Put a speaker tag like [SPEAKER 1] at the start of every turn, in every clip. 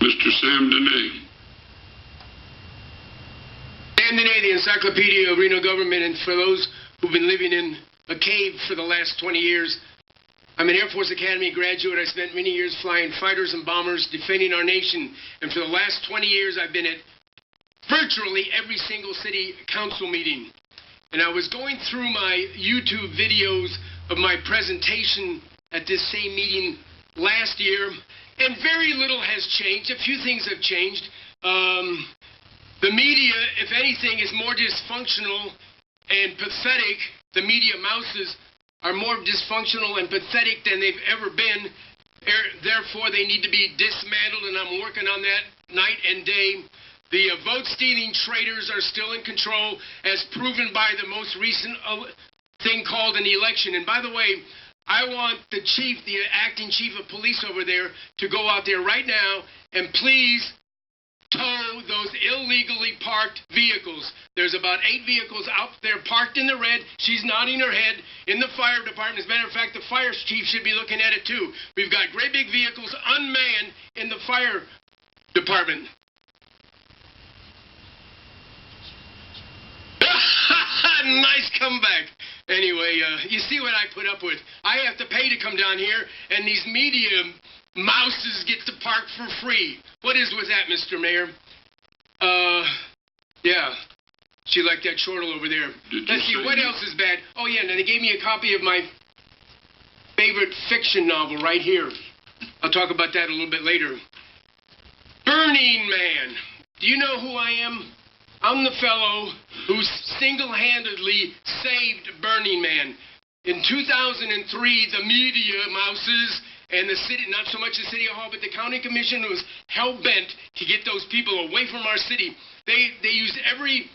[SPEAKER 1] Mr. Sam Dehne.
[SPEAKER 2] Sam Dehne, the Encyclopedia of Reno Government, and for those who've been living in a cave for the last 20 years, I'm an Air Force Academy graduate. I spent many years flying fighters and bombers, defending our nation, and for the last 20 years I've been at virtually every single city council meeting. And I was going through my YouTube videos of my presentation at this same meeting last year, and very little has changed. A few things have changed. The media, if anything, is more dysfunctional and pathetic. The media mouses are more dysfunctional and pathetic than they've ever been. Therefore, they need to be dismantled, and I'm working on that night and day. The vote-stealing traitors are still in control, as proven by the most recent thing called an election. And by the way, I want the acting chief of police over there to go out there right now and please tow those illegally parked vehicles. There's about 8 vehicles out there parked in the red. She's nodding her head in the fire department. As a matter of fact, the fire chief should be looking at it too. We've got great big vehicles unmanned in the fire department. Nice comeback. Anyway, you see what I put up with. I have to pay to come down here, and these media mouses get to park for free. What is with that, Mr. Mayor? Yeah. She liked that chortle over there. Let's see, what else is bad? Oh, yeah, and they gave me a copy of my favorite fiction novel right here. I'll talk about that a little bit later. Burning Man. Do you know who I am? I'm the fellow who single-handedly saved Burning Man. In 2003, the media mouses and the city, not so much the City Hall, but the county commission was hell-bent to get those people away from our city. They used every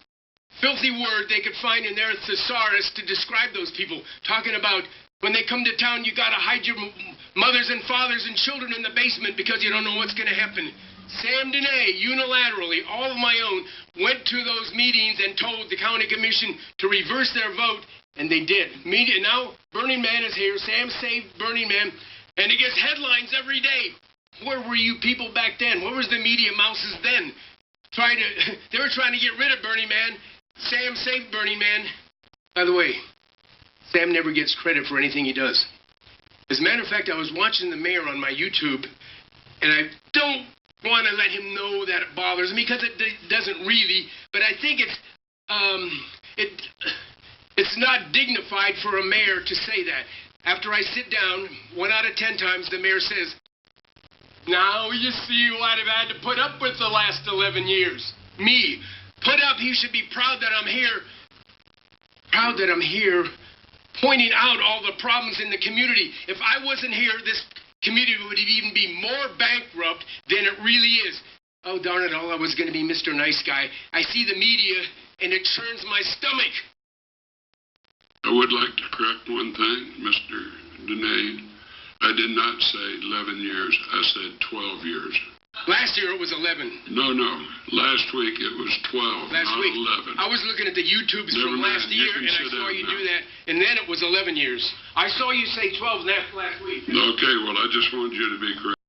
[SPEAKER 2] filthy word they could find in their thesaurus to describe those people, talking about when they come to town, you got to hide your mothers and fathers and children in the basement because you don't know what's going to happen. Sam Dehne, unilaterally, all of my own, went to those meetings and told the county commission to reverse their vote, and they did. Now, Burning Man is here. Sam saved Burning Man, and it gets headlines every day. Where were you people back then? Where was the media mouses then? They were trying to get rid of Burning Man. Sam saved Burning Man. By the way, Sam never gets credit for anything he does. As a matter of fact, I was watching the mayor on my YouTube, and I don't want to let him know that it bothers me because it doesn't really, but I think it's not dignified for a mayor to say that. After I sit down, 1 out of 10 times, the mayor says, "Now you see what I've had to put up with the last 11 years. Me. Put up, he should be proud that I'm here. Proud that I'm here pointing out all the problems in the community. If I wasn't here, this community would even be more bankrupt than it really is." Oh, darn it all, I was going to be Mr. Nice Guy. I see the media, and it churns my stomach.
[SPEAKER 1] I would like to correct one thing, Mr. Dehne. I did not say 11 years. I said 12 years.
[SPEAKER 2] Last year it was 11.
[SPEAKER 1] No. Last week it was 12,
[SPEAKER 2] Last
[SPEAKER 1] not
[SPEAKER 2] week.
[SPEAKER 1] 11.
[SPEAKER 2] I was looking at the YouTubes
[SPEAKER 1] Never
[SPEAKER 2] from
[SPEAKER 1] mind.
[SPEAKER 2] last year, and I saw you do that, and then it was 11 years. I saw you say 12 last week.
[SPEAKER 1] Okay, well, I just wanted you to be correct.